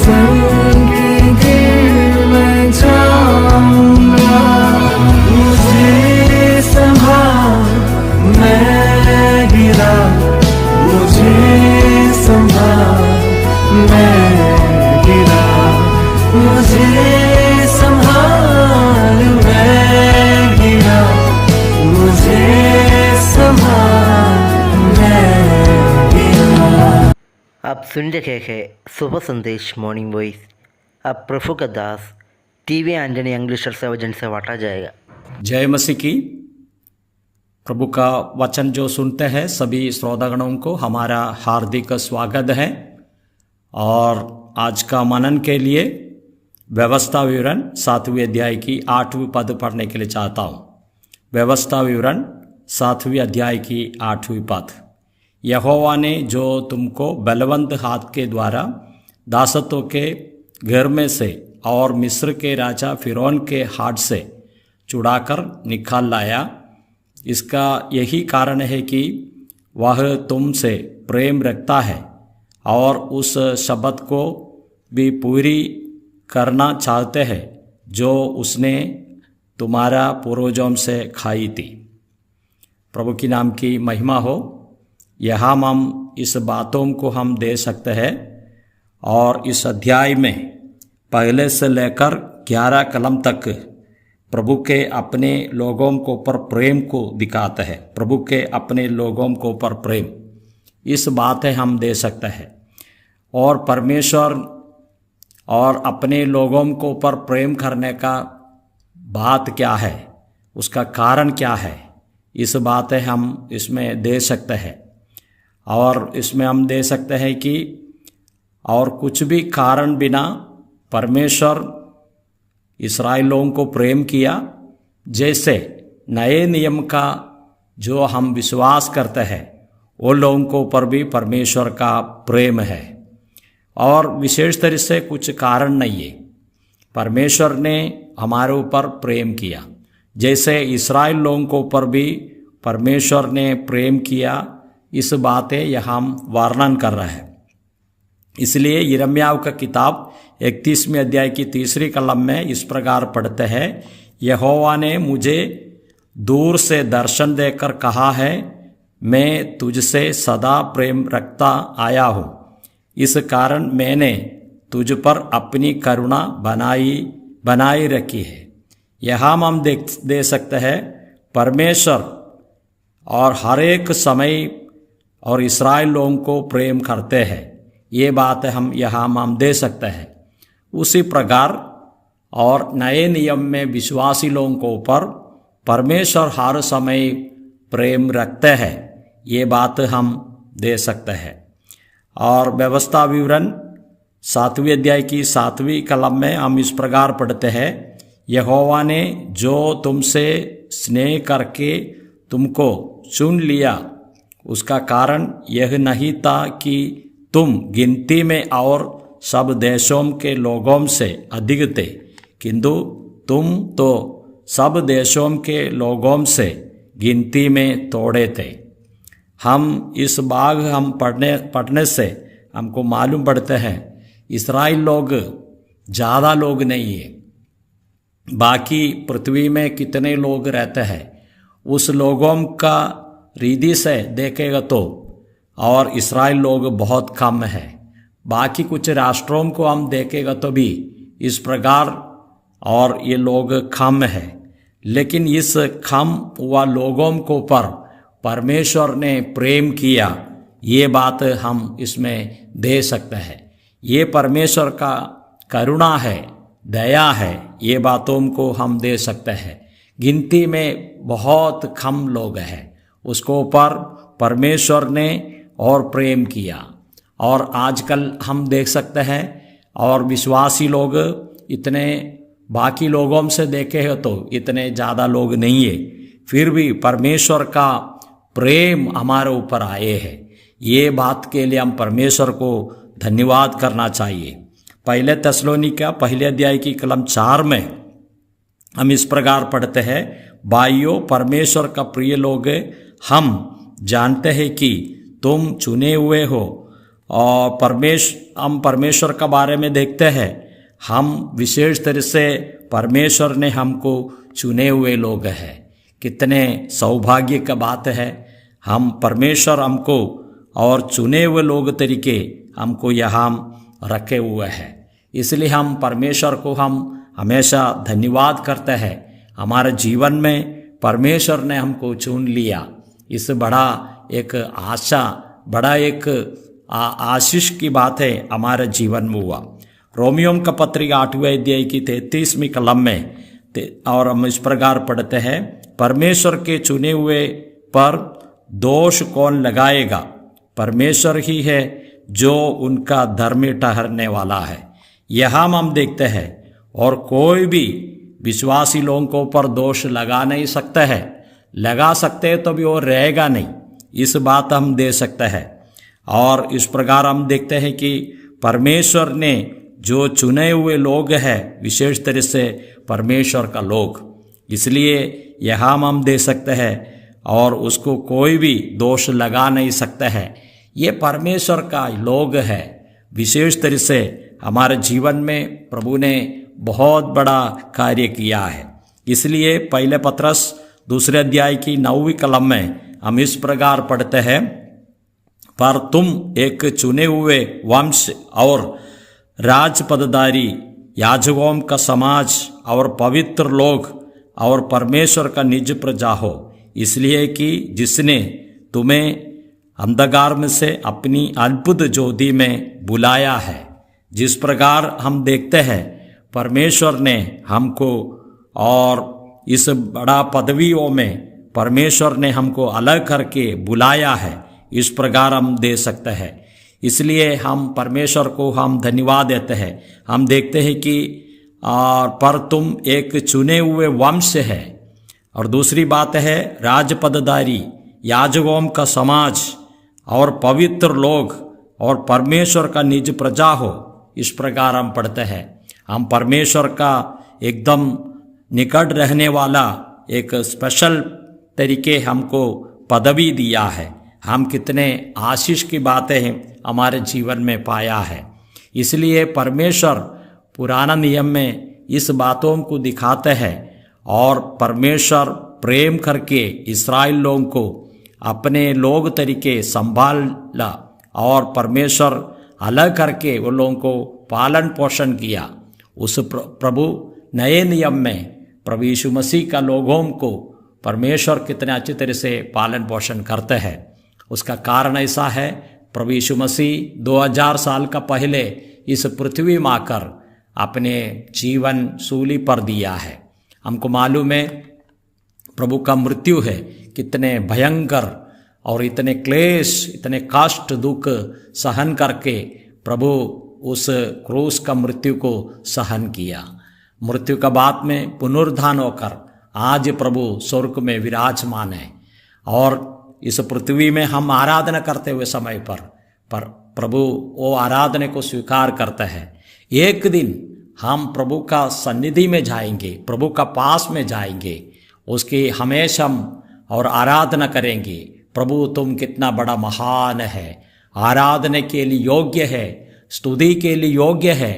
संगी गिर मैं जाऊंगा, मुझे संभाल मैं गिरा, मुझे संभाल मैं गिरा, मुझे संभाल मैं गिरा, मुझे संभाल मैं गिरा। आप सुन रहे हैं सुबह संदेश मॉर्निंग वॉइस। अब प्रभु का दास टीवी एंटनी इंग्लिश सर्वजन से बांटा जाएगा। जय मसीह की। प्रभु का वचन जो सुनते हैं सभी श्रोतागणों को हमारा हार्दिक स्वागत है। और आज का मनन के लिए व्यवस्था विवरण 7वें अध्याय की 8वीं पद पढ़ने के लिए चाहता हूँ। व्यवस्था विवरण 7वें अध्याय की 8वीं पद। यहोवा ने जो तुमको बलवंत हाथ के द्वारा दासत्व के घर में से और मिस्र के राजा फिरौन के हाथ से छुड़ाकर निकाल लाया, इसका यही कारण है कि वह तुमसे प्रेम रखता है और उस शब्द को भी पूरी करना चाहते हैं जो उसने तुम्हारा पूर्वजों से खाई थी। प्रभु की नाम की महिमा हो। यहाँ हम इस बातों को हम दे सकते हैं और इस अध्याय में पहले से लेकर 11 कलम तक प्रभु के अपने लोगों को ऊपर प्रेम को दिखाते हैं। प्रभु के अपने लोगों को ऊपर प्रेम, इस बातें हम दे सकते हैं। और परमेश्वर और अपने लोगों को ऊपर प्रेम करने का बात क्या है, उसका कारण क्या है, इस बातें हम इसमें दे सकते हैं। और इसमें हम दे सकते हैं कि और कुछ भी कारण बिना परमेश्वर इस्राएलियों को प्रेम किया, जैसे नए नियम का जो हम विश्वास करते हैं वो लोगों को ऊपर भी परमेश्वर का प्रेम है। और विशेष तरह से कुछ कारण नहीं है, परमेश्वर ने हमारे ऊपर प्रेम किया जैसे इस्राएल लोगों को ऊपर भी परमेश्वर ने प्रेम किया। इस बातें यहाँ हम वर्णन कर रहे हैं। इसलिए यिर्मयाह का किताब 31वें अध्याय की 3री कलम में इस प्रकार पढ़ते हैं, यहोवा ने मुझे दूर से दर्शन देकर कहा है, मैं तुझसे सदा प्रेम रखता आया हूँ, इस कारण मैंने तुझ पर अपनी करुणा बनाई रखी है। यहाँ हम दे सकते हैं परमेश्वर और हर एक समय और इस्राएल लोगों को प्रेम करते हैं, ये बात हम यहाँ हम दे सकते हैं। उसी प्रकार और नए नियम में विश्वासी लोगों को ऊपर परमेश्वर हर समय प्रेम रखते हैं, ये बात हम दे सकते हैं। और व्यवस्था विवरण 7वें अध्याय की 7वीं कलम में हम इस प्रकार पढ़ते हैं, यहोवा ने जो तुमसे स्नेह करके तुमको चुन लिया, उसका कारण यह नहीं था कि तुम गिनती में और सब देशों के लोगों से अधिक थे, किंतु तुम तो सब देशों के लोगों से गिनती में थोड़े थे। हम इस भाग हम पढ़ने से हमको मालूम पड़ते हैं इस्राएल लोग ज़्यादा लोग नहीं है, बाकी पृथ्वी में कितने लोग रहते हैं उस लोगों का रीति से देखेगा तो और इस्राएल लोग बहुत कम है। बाकी कुछ राष्ट्रों को हम देखेगा तो भी इस प्रकार और ये लोग कम है, लेकिन इस कम हुआ लोगों को पर परमेश्वर ने प्रेम किया, ये बात हम इसमें दे सकते हैं। ये परमेश्वर का करुणा है, दया है, ये बातों को हम दे सकते हैं। गिनती में बहुत कम लोग हैं, उसको ऊपर परमेश्वर ने और प्रेम किया। और आजकल हम देख सकते हैं और विश्वासी लोग इतने बाकी लोगों से देखे हो तो इतने ज़्यादा लोग नहीं है, फिर भी परमेश्वर का प्रेम हमारे ऊपर आए हैं। ये बात के लिए हम परमेश्वर को धन्यवाद करना चाहिए। पहले तेसलोनिका पहले अध्याय की कलम 4 में हम इस प्रकार पढ़ते हैं, भाइयों परमेश्वर का प्रिय लोग, हम जानते हैं कि तुम चुने हुए हो और हम परमेश्वर के बारे में देखते हैं, हम विशेष तरह से परमेश्वर ने हमको चुने हुए लोग हैं। कितने सौभाग्य का बात है, हम परमेश्वर हमको और चुने हुए लोग तरीके हमको यहाँ रखे हुए हैं। इसलिए हम परमेश्वर को हम हमेशा धन्यवाद करते हैं। हमारे जीवन में परमेश्वर ने हमको चुन लिया। इस बड़ा एक आशा, बड़ा एक आशीष की बात है हमारे जीवन में हुआ। रोमियों का पत्रिका 8वें अध्याय की 33वीं कलम में और हम इस प्रकार पढ़ते हैं, परमेश्वर के चुने हुए पर दोष कौन लगाएगा? परमेश्वर ही है जो उनका धर्मी ठहरने वाला है। यहाँ हम देखते हैं, और कोई भी विश्वासी लोगों को ऊपर दोष लगा नहीं सकता है। लगा सकते हैं तो भी वो रहेगा नहीं, इस बात हम दे सकते हैं। और इस प्रकार हम देखते हैं कि परमेश्वर ने जो चुने हुए लोग हैं, विशेष तरह से परमेश्वर का लोग, इसलिए यहाँ हम दे सकते हैं और उसको कोई भी दोष लगा नहीं सकता है। ये परमेश्वर का लोग है। विशेष तरह से हमारे जीवन में प्रभु ने बहुत बड़ा कार्य किया है। इसलिए पहले पत्रस 2 अध्याय की 9वीं कलम में हम इस प्रकार पढ़ते हैं, पर तुम एक चुने हुए वंश और राजपदधारी, याजकों का समाज और पवित्र लोग और परमेश्वर का निज प्रजा हो, इसलिए कि जिसने तुम्हें अंधकार में से अपनी अद्भुत ज्योति में बुलाया है। जिस प्रकार हम देखते हैं परमेश्वर ने हमको और इस बड़ा पदवियों में परमेश्वर ने हमको अलग करके बुलाया है, इस प्रकार हम दे सकते हैं। इसलिए हम परमेश्वर को हम धन्यवाद देते हैं। हम देखते हैं कि पर तुम एक चुने हुए वंश है, और दूसरी बात है राजपदधारी, याजकों का समाज और पवित्र लोग और परमेश्वर का निज प्रजा हो, इस प्रकार हम पढ़ते हैं। हम परमेश्वर का एकदम निकट रहने वाला एक स्पेशल तरीके हमको पदवी दिया है। हम कितने आशीष की बातें हमारे जीवन में पाया है। इसलिए परमेश्वर पुराना नियम में इस बातों को दिखाते हैं, और परमेश्वर प्रेम करके इस्राएल लोगों को अपने लोग तरीके संभाला, और परमेश्वर अलग करके वो लोगों को पालन पोषण किया। उस प्रभु नए नियम में प्रभु यीशु मसीह का लोगों को परमेश्वर कितने अच्छी तरह से पालन पोषण करते हैं। उसका कारण ऐसा है, प्रभु यीशु मसीह 2000 साल का पहले इस पृथ्वी में आकर अपने जीवन सूली पर दिया है। हमको मालूम है प्रभु का मृत्यु है कितने भयंकर, और इतने क्लेश, इतने कष्ट दुख सहन करके प्रभु उस क्रूस का मृत्यु को सहन किया। मृत्यु का बाद में पुनरुत्थान होकर आज प्रभु स्वर्ग में विराजमान है, और इस पृथ्वी में हम आराधना करते हुए समय पर प्रभु वो आराधना को स्वीकार करता है। एक दिन हम प्रभु का सन्निधि में जाएंगे, प्रभु का पास में जाएंगे, उसकी हमेशा हम और आराधना करेंगे। प्रभु तुम कितना बड़ा महान है, आराधना के लिए योग्य है, स्तुति के लिए योग्य है,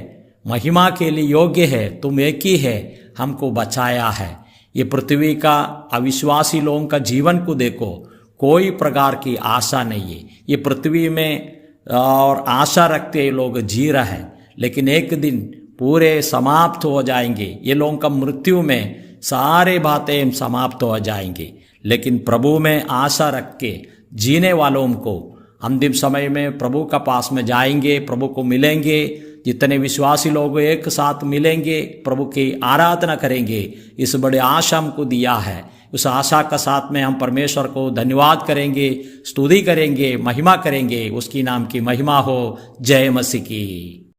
महिमा के लिए योग्य है। तुम एक ही है, हमको बचाया है। ये पृथ्वी का अविश्वासी लोगों का जीवन को देखो, कोई प्रकार की आशा नहीं है। ये पृथ्वी में और आशा रखते ये लोग जी रहे हैं, लेकिन एक दिन पूरे समाप्त हो जाएंगे। ये लोगों का मृत्यु में सारे बातें समाप्त हो जाएंगे, लेकिन प्रभु में आशा रख के जीने वालों को अंतिम समय में प्रभु का पास में जाएंगे, प्रभु को मिलेंगे। जितने विश्वासी लोग एक साथ मिलेंगे, प्रभु की आराधना करेंगे, इस बड़े आशा हमको दिया है। उस आशा का साथ में हम परमेश्वर को धन्यवाद करेंगे, स्तुति करेंगे, महिमा करेंगे। उसकी नाम की महिमा हो। जय मसीह की।